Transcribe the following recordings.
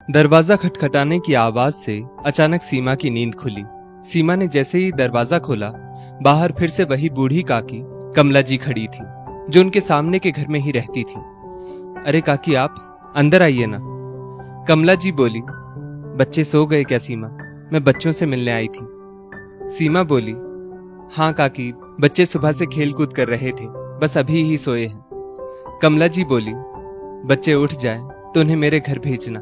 दरवाजा खटखटाने की आवाज से अचानक सीमा की नींद खुली। सीमा ने जैसे ही दरवाजा खोला, बाहर फिर से वही बूढ़ी काकी कमला जी खड़ी थी, जो उनके सामने के घर में ही रहती थी। अरे काकी, आप अंदर आइए ना। कमला जी बोली। बच्चे सो गए क्या सीमा? मैं बच्चों से मिलने आई थी। सीमा बोली, हाँ काकी, बच्चे सुबह से खेल कूद कर रहे थे, बस अभी ही सोए हैं। कमला जी बोली, बच्चे उठ जाए तो उन्हें मेरे घर भेजना,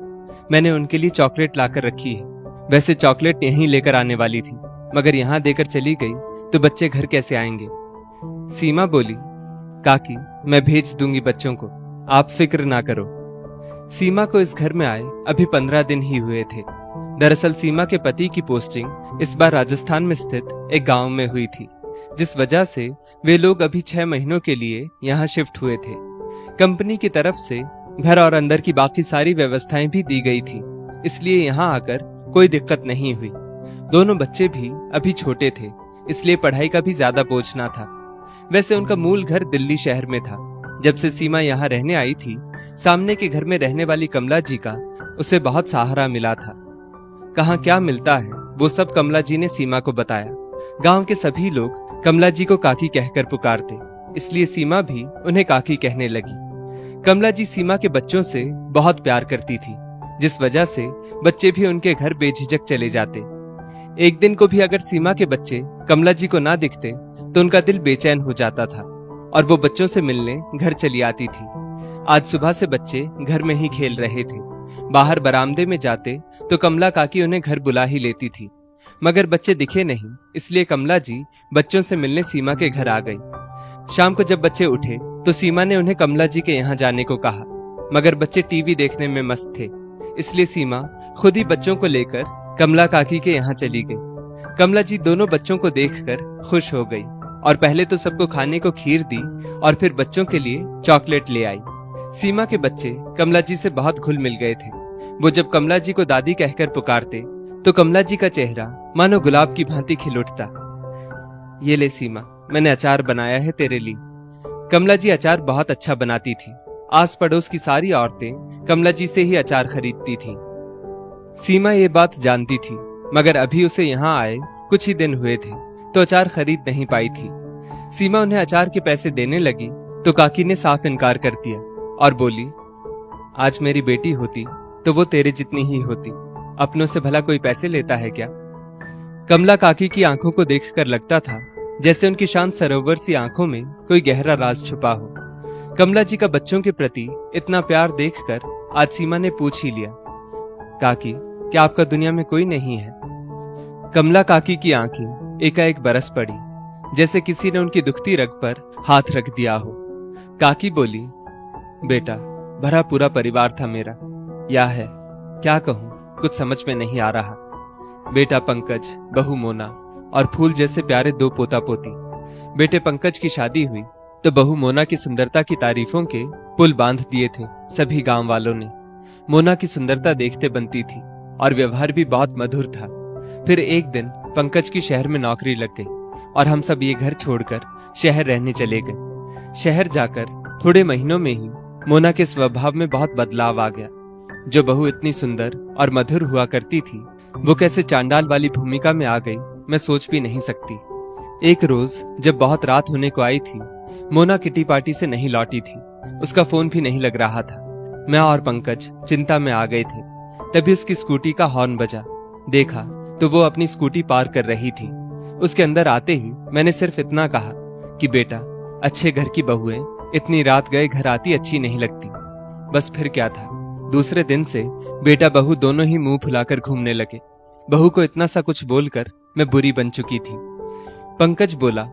मैंने उनके लिए चॉकलेट लाकर रखी है। वैसे चॉकलेट यहीं लेकर आने वाली थी, मगर यहाँ देकर चली गई तो बच्चे घर कैसे आएंगे? सीमा बोली, काकी मैं भेज दूंगी बच्चों को, आप फिक्र ना करो। सीमा को इस घर में आए अभी 15 दिन ही हुए थे। दरअसल सीमा के पति की पोस्टिंग इस बार राजस्थान में स्थित एक गांव में हुई थी, जिस वजह से वे लोग अभी 6 महीनों के लिए यहाँ शिफ्ट हुए थे। कंपनी की तरफ से घर और अंदर की बाकी सारी व्यवस्थाएं भी दी गई थी, इसलिए यहाँ आकर कोई दिक्कत नहीं हुई। दोनों बच्चे भी अभी छोटे थे, इसलिए पढ़ाई का भी ज्यादा बोझ ना था। वैसे उनका मूल घर दिल्ली शहर में था। जब से सीमा यहाँ रहने आई थी, सामने के घर में रहने वाली कमला जी का उसे बहुत सहारा मिला था। कहाँ क्या मिलता है वो सब कमला जी ने सीमा को बताया। गांव के सभी लोग कमला जी को काकी कहकर पुकारते, इसलिए सीमा भी उन्हें काकी कहने लगी। कमला जी सीमा के बच्चों से बहुत प्यार करती थी, जिस वजह से बच्चे भी उनके घर बेझिझक चले जाते। एक दिन को भी अगर सीमा के बच्चे कमला जी को ना दिखते तो उनका दिल बेचैन हो जाता था और वो बच्चों से मिलने घर चली आती थी। आज सुबह से बच्चे घर में ही खेल रहे थे। बाहर बरामदे में जाते तो कमला काकी उन्हें घर बुला ही लेती थी, मगर बच्चे दिखे नहीं, इसलिए कमला जी बच्चों से मिलने सीमा के घर आ गई। शाम को जब बच्चे उठे तो सीमा ने उन्हें कमला जी के यहाँ जाने को कहा, मगर बच्चे टीवी देखने में मस्त थे, इसलिए सीमा खुद ही बच्चों को लेकर कमला काकी के यहाँ चली गई। कमला जी दोनों बच्चों को देखकर खुश हो गई और पहले तो सबको खाने को खीर दी और फिर बच्चों के लिए चॉकलेट ले आई। सीमा के बच्चे कमला जी से बहुत घुल मिल गए थे। वो जब कमला जी को दादी कहकर पुकारते तो कमला जी का चेहरा मानो गुलाब की भांति खिल उठता। ये ले सीमा, मैंने अचार बनाया है तेरे लिए। कमला जी अचार बहुत अच्छा बनाती थी। आस पड़ोस की सारी औरतें कमला जी से ही अचार खरीदती थी। सीमा ये बात जानती थी, मगर अभी उसे यहाँ आए कुछ ही दिन हुए थे तो अचार खरीद नहीं पाई थी। सीमा उन्हें अचार के पैसे देने लगी तो काकी ने साफ इनकार कर दिया और बोली, आज मेरी बेटी होती तो वो तेरे जितनी ही होती, अपनों से भला कोई पैसे लेता है क्या? कमला काकी की आंखों को देखकर लगता था जैसे उनकी शांत सरोवर सी आंखों में कोई गहरा राज छुपा हो। कमला जी का बच्चों के प्रति इतना प्यार देखकर आज सीमा ने पूछ ही लिया, काकी क्या आपका दुनिया में कोई नहीं है? कमला काकी की आंखें एकाएक बरस पड़ी, जैसे किसी ने उनकी दुखती रग पर हाथ रख दिया हो। काकी बोली, बेटा भरा पूरा परिवार था मेरा, या है क्या कहूं, कुछ समझ में नहीं आ रहा। बेटा पंकज, बहू मोना और फूल जैसे प्यारे 2 पोता पोती। बेटे पंकज की शादी हुई तो बहू मोना की सुंदरता की तारीफों के पुल बांध दिए थे सभी गांव वालों ने। मोना की सुंदरता देखते बनती थी और व्यवहार भी बहुत मधुर था। फिर एक दिन पंकज की शहर में नौकरी लग गई और हम सब ये घर छोड़कर शहर रहने चले गए। शहर जाकर थोड़े महीनों में ही मोना के स्वभाव में बहुत बदलाव आ गया। जो बहू इतनी सुंदर और मधुर हुआ करती थी, वो कैसे चांडाल वाली भूमिका में आ गई, मैं सोच भी नहीं सकती। एक रोज जब बहुत रात होने को आई थी, मोना किटी पार्टी से नहीं लौटी थी, उसका फोन भी नहीं लग रहा था। मैं और पंकज चिंता में आ गए थे। तभी उसकी स्कूटी का हॉर्न बजा। देखा तो वो अपनी स्कूटी पार कर रही थी। उसके अंदर आते ही मैंने सिर्फ इतना कहा कि बेटा, अच्छे घर की बहुएं इतनी रात गए घर आती अच्छी नहीं लगती। बस फिर क्या था, दूसरे दिन से बेटा बहू दोनों ही मुंह फुलाकर घूमने लगे। बहू को इतना सा कुछ बोलकर मैं बुरी बन चुकी थी। पंकज बोला,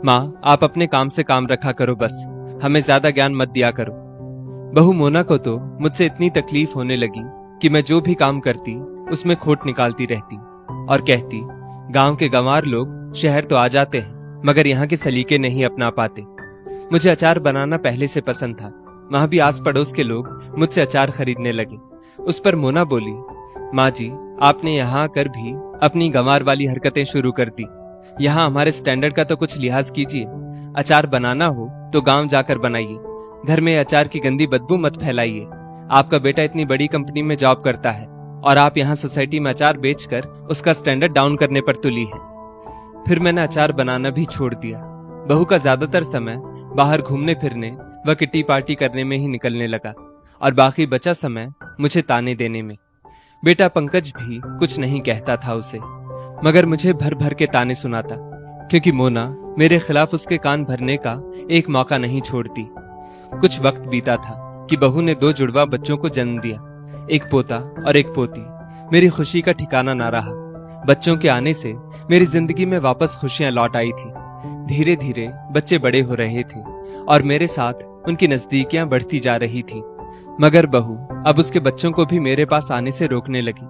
माँ आप अपने काम से काम रखा करो, बस हमें ज्यादा ज्ञान मत दिया करो। बहू मोना को तो मुझसे इतनी तकलीफ होने लगी कि मैं जो भी काम करती उसमें खोट निकालती रहती और कहती, गांव के गंवार लोग शहर तो आ जाते हैं मगर यहाँ के सलीके नहीं अपना पाते। मुझे अचार बनाना पहले से पसंद था, वहां भी आस पड़ोस के लोग मुझसे अचार खरीदने लगे। उस पर मोना बोली, माँ जी आपने यहाँ आकर भी अपनी गंवार वाली हरकतें शुरू कर दी। यहाँ हमारे स्टैंडर्ड का तो कुछ लिहाज कीजिए। अचार बनाना हो तो गांव जाकर बनाइए, घर में अचार की गंदी बदबू मत फैलाइए। आपका बेटा इतनी बड़ी कंपनी में जॉब करता है और आप यहाँ सोसाइटी में अचार बेचकर उसका स्टैंडर्ड डाउन करने पर तुली है। फिर मैंने अचार बनाना भी छोड़ दिया। बहू का ज्यादातर समय बाहर घूमने फिरने व किट्टी पार्टी करने में ही निकलने लगा और बाकी बचा समय मुझे ताने देने में। बेटा पंकज भी कुछ नहीं कहता था उसे, मगर मुझे भर भर के ताने सुनाता, क्योंकि मोना मेरे खिलाफ उसके कान भरने का एक मौका नहीं छोड़ती। कुछ वक्त बीता था कि बहू ने 2 जुड़वा बच्चों को जन्म दिया, एक पोता और एक पोती। मेरी खुशी का ठिकाना ना रहा। बच्चों के आने से मेरी जिंदगी में वापस खुशियां लौट आई थी। धीरे धीरे बच्चे बड़े हो रहे थे और मेरे साथ उनकी नजदीकियां बढ़ती जा रही थी। मगर बहू अब उसके बच्चों को भी मेरे पास आने से रोकने लगी।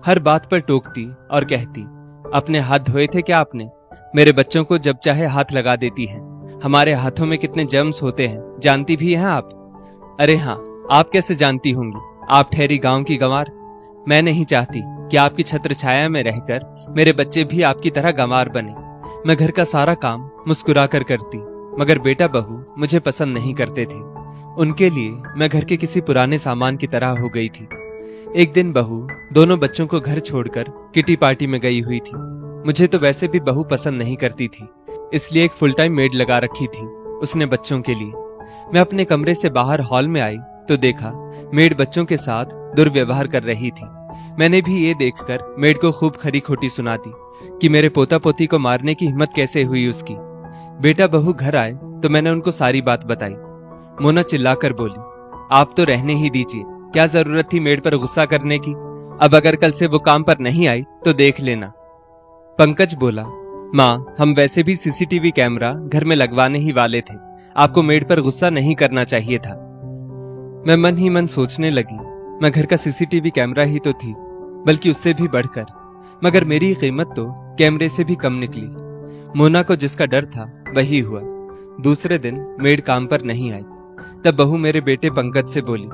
हर बात पर टोकती और कहती, अपने हाथ धोए थे क्या आपने? मेरे बच्चों को जब चाहे हाथ लगा देती हैं। हमारे हाथों में कितने जर्म्स होते हैं जानती भी हैं आप? अरे हाँ, आप कैसे जानती होंगी? आप ठहरी गांव की गंवार। मैं नहीं चाहती कि आपकी छत्र छाया में रहकर मेरे बच्चे भी आपकी तरह गंवार बने। मैं घर का सारा काम मुस्कुरा कर करती, मगर बेटा बहू मुझे पसंद नहीं करते थे। उनके लिए मैं घर के किसी पुराने सामान की तरह हो गई थी। एक दिन बहू दोनों बच्चों को घर छोड़कर किटी पार्टी में गई हुई थी। मुझे तो वैसे भी बहू पसंद नहीं करती थी, इसलिए एक फुल टाइम मेड लगा रखी थी उसने बच्चों के लिए। मैं अपने कमरे से बाहर हॉल में आई तो देखा मेड बच्चों के साथ दुर्व्यवहार कर रही थी। मैंने भी ये देखकर मेड को खूब खरी खोटी सुना दी कि मेरे पोता पोती को मारने की हिम्मत कैसे हुई उसकी। बेटा बहू घर आए तो मैंने उनको सारी बात बताई। मोना चिल्लाकर बोली, आप तो रहने ही दीजिए, क्या जरूरत थी मेड पर गुस्सा करने की? अब अगर कल से वो काम पर नहीं आई तो देख लेना। पंकज बोला, माँ हम वैसे भी सीसीटीवी कैमरा घर में लगवाने ही वाले थे, आपको मेड पर गुस्सा नहीं करना चाहिए था। मैं मन ही मन सोचने लगी, मैं घर का सीसीटीवी कैमरा ही तो थी, बल्कि उससे भी बढ़कर। मगर मेरी कीमत तो कैमरे से भी कम निकली। मोना को जिसका डर था वही हुआ। दूसरे दिन मेड काम पर नहीं आई। तब बहू मेरे बेटे पंकज से बोली,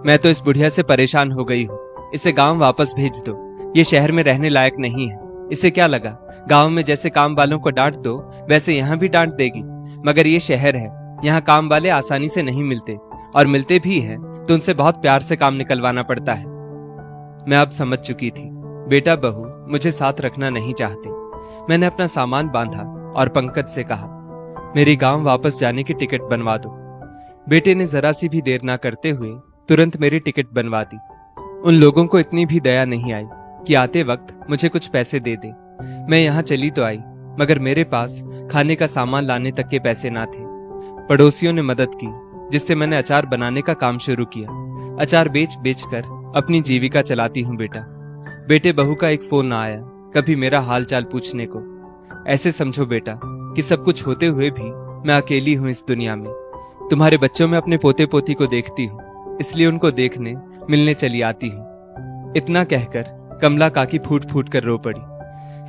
मैं तो इस बुढ़िया से परेशान हो गई हूँ, इसे गांव वापस भेज दो, ये शहर में रहने लायक नहीं है। इसे क्या लगा, गांव में जैसे काम वालों को डांट दो वैसे यहाँ भी डांट देगी। मगर ये शहर है, यहाँ काम वाले आसानी से नहीं मिलते, और मिलते भी हैं तो उनसे बहुत प्यार से काम निकलवाना पड़ता है। मैं अब समझ चुकी थी, बेटा बहू मुझे साथ रखना नहीं चाहते। मैंने अपना सामान बांधा और पंकज से कहा, मेरी गांव वापस जाने की टिकट बनवा दो। बेटे ने जरा सी भी देर ना करते हुए तुरंत मेरी टिकट बनवा दी। उन लोगों को इतनी भी दया नहीं आई कि आते वक्त मुझे कुछ पैसे दे दे। मैं यहाँ चली तो आई, मगर मेरे पास खाने का सामान लाने तक के पैसे ना थे। पड़ोसियों ने मदद की, जिससे मैंने अचार बनाने का काम शुरू किया। अचार बेच बेच कर अपनी जीविका चलाती हूँ बेटा। बेटे बहू का एक फोन ना आया कभी मेरा हाल चाल पूछने को। ऐसे समझो बेटा कि सब कुछ होते हुए भी मैं अकेली हूँ इस दुनिया में। तुम्हारे बच्चों में अपने पोते पोती को देखती हूँ, इसलिए उनको देखने मिलने चली आती हूँ। इतना कहकर कमला काकी फूट फूट कर रो पड़ी।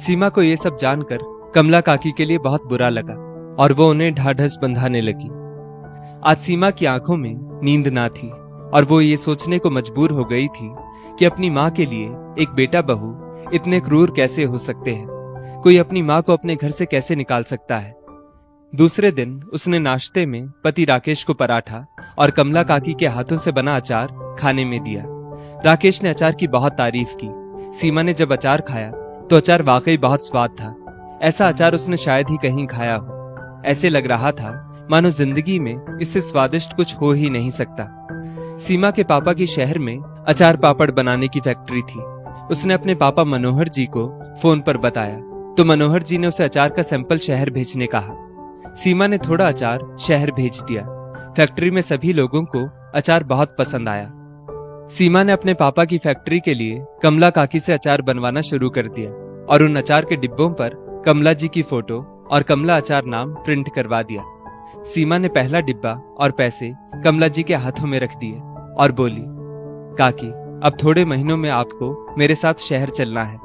सीमा को ये सब जानकर कमला काकी के लिए बहुत बुरा लगा और वो उन्हें ढाढ़स बंधाने लगी। आज सीमा की आंखों में नींद ना थी और वो ये सोचने को मजबूर हो गई थी कि अपनी माँ के लिए एक बेटा बहू इतने क्रूर कैसे हो सकते हैं। कोई अपनी माँ को अपने घर से कैसे निकाल सकता है। दूसरे दिन उसने नाश्ते में पति राकेश को पराठा और कमला काकी के हाथों से बना अचार खाने में दिया। राकेश ने अचार की बहुत तारीफ की। सीमा ने जब अचार खाया तो अचार वाकई बहुत स्वाद था। ऐसा अचार उसने शायद ही कहीं खाया हो। ऐसे लग रहा था मानो जिंदगी में इससे स्वादिष्ट कुछ हो ही नहीं सकता। सीमा के पापा की शहर में अचार पापड़ बनाने की फैक्ट्री थी। उसने अपने पापा मनोहर जी को फोन पर बताया तो मनोहर जी ने उसे अचार का सैंपल शहर भेजने कहा। सीमा ने थोड़ा अचार शहर भेज दिया। फैक्ट्री में सभी लोगों को अचार बहुत पसंद आया। सीमा ने अपने पापा की फैक्ट्री के लिए कमला काकी से अचार बनवाना शुरू कर दिया और उन अचार के डिब्बों पर कमला जी की फोटो और कमला अचार नाम प्रिंट करवा दिया। सीमा ने पहला डिब्बा और पैसे कमला जी के हाथों में रख दिए और बोली, काकी अब थोड़े महीनों में आपको मेरे साथ शहर चलना है।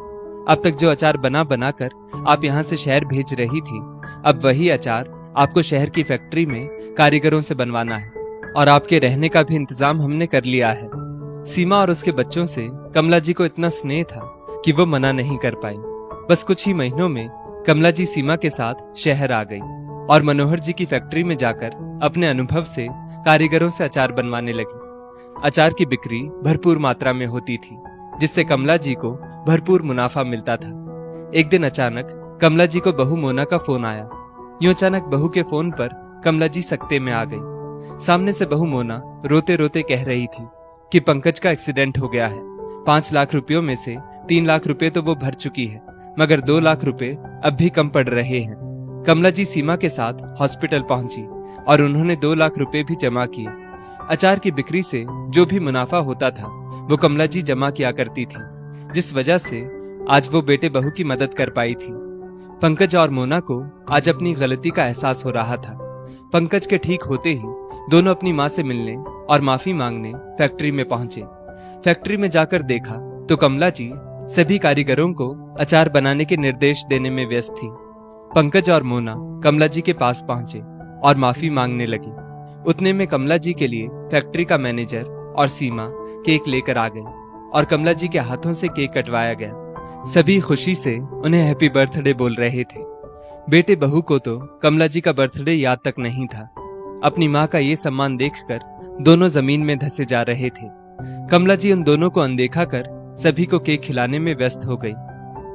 अब तक जो अचार बना बना कर आप यहाँ से शहर भेज रही थी, अब वही अचार आपको शहर की फैक्ट्री में कारीगरों से बनवाना है और आपके रहने का भी इंतजाम हमने कर लिया है। सीमा और उसके बच्चों से कमला जी को इतना स्नेह था कि वो मना नहीं कर पाई। बस कुछ ही महीनों में कमला जी सीमा के साथ शहर आ गई और मनोहर जी की फैक्ट्री में जाकर अपने अनुभव से कारीगरों से अचार बनवाने लगी। अचार की बिक्री भरपूर मात्रा में होती थी, जिससे कमला जी को भरपूर मुनाफा मिलता था। एक दिन अचानक कमला जी को बहू मोना का फोन आया। यूं अचानक बहू के फोन पर कमला जी सकते में आ गई। सामने से बहू मोना रोते रोते कह रही थी कि पंकज का एक्सीडेंट हो गया है। 5 लाख रुपयों में से 3 लाख रुपए तो वो भर चुकी है, मगर 2 लाख रुपए अब भी कम पड़ रहे हैं। कमला जी सीमा के साथ हॉस्पिटल पहुंची और उन्होंने 2 लाख रुपए भी जमा किए। अचार की बिक्री से जो भी मुनाफा होता था वो कमला जी जमा किया करती थी, जिस वजह से आज वो बेटे बहू की मदद कर पाई थी। पंकज और मोना को आज अपनी गलती का एहसास हो रहा था। पंकज के ठीक होते ही दोनों अपनी माँ से मिलने और माफी मांगने फैक्ट्री में पहुंचे। फैक्ट्री में जाकर देखा तो कमला जी सभी कारीगरों को अचार बनाने के निर्देश देने में व्यस्त थी। पंकज और मोना कमला जी के पास पहुंचे और माफी मांगने लगी। उतने में कमला जी के लिए फैक्ट्री का मैनेजर और सीमा केक लेकर आ गए और कमला जी के हाथों से केक कटवाया गया। सभी खुशी से उन्हें हैप्पी बर्थडे बोल रहे थे। बेटे बहू को तो कमला जी का बर्थडे याद तक नहीं था। अपनी माँ का ये सम्मान देखकर दोनों जमीन में धंसे जा रहे थे। कमला जी उन दोनों को अनदेखा कर सभी को केक खिलाने में व्यस्त हो गई।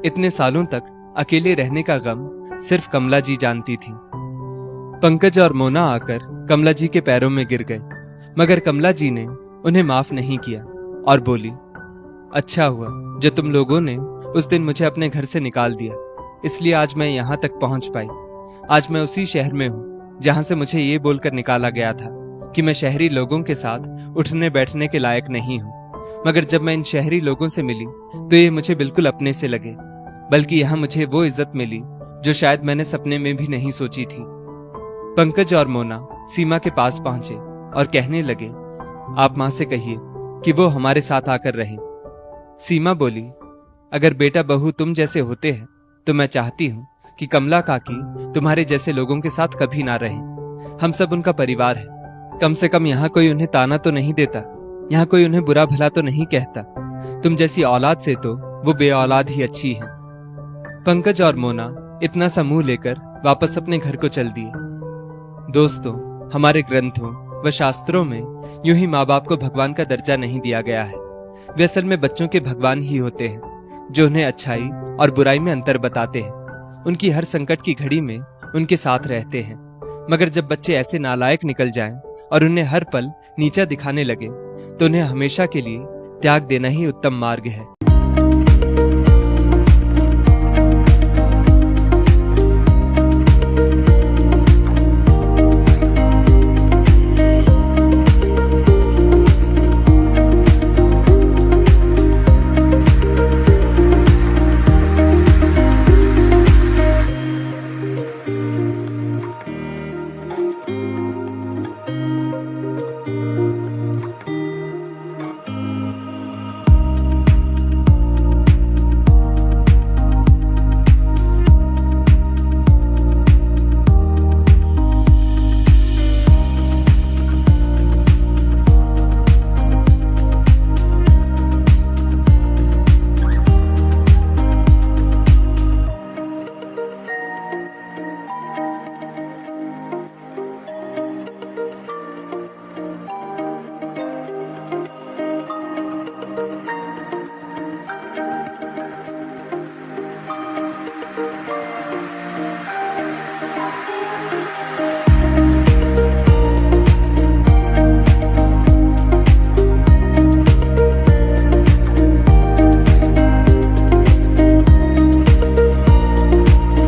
इतने सालों तक अकेले रहने का गम सिर्फ कमला जी जानती थी। पंकज और मोना आकर कमला जी के पैरों में गिर गए, मगर कमला जी ने उन्हें माफ नहीं किया और बोली, अच्छा हुआ जो तुम लोगों ने उस दिन मुझे अपने घर से निकाल दिया, इसलिए आज मैं यहाँ तक पहुंच पाई। आज मैं उसी शहर में हूँ जहां से मुझे ये बोलकर निकाला गया था कि मैं शहरी लोगों के साथ उठने बैठने के लायक नहीं हूँ। मगर जब मैं इन शहरी लोगों से मिली तो ये मुझे बिल्कुल अपने से लगे, बल्कि यहाँ मुझे वो इज्जत मिली जो शायद मैंने सपने में भी नहीं सोची थी। पंकज और मोना सीमा के पास पहुंचे और कहने लगे, आप माँ से कहिए कि वो हमारे साथ आकर रहे। सीमा बोली, अगर बेटा बहू तुम जैसे होते हैं तो मैं चाहती हूँ कि कमला काकी तुम्हारे जैसे लोगों के साथ कभी ना रहे। हम सब उनका परिवार है। कम से कम यहाँ कोई उन्हें ताना तो नहीं देता, यहाँ कोई उन्हें बुरा भला तो नहीं कहता। तुम जैसी औलाद से तो वो बे औलाद ही अच्छी है। पंकज और मोना इतना सा मुंह लेकर वापस अपने घर को चल दिए। दोस्तों, हमारे ग्रंथों व शास्त्रों में यूं ही माँ बाप को भगवान का दर्जा नहीं दिया गया है। वे असल में बच्चों के भगवान ही होते हैं, जो उन्हें अच्छाई और बुराई में अंतर बताते हैं। उनकी हर संकट की घड़ी में उनके साथ रहते हैं। मगर जब बच्चे ऐसे नालायक निकल जाएं और उन्हें हर पल नीचा दिखाने लगे तो उन्हें हमेशा के लिए त्याग देना ही उत्तम मार्ग है।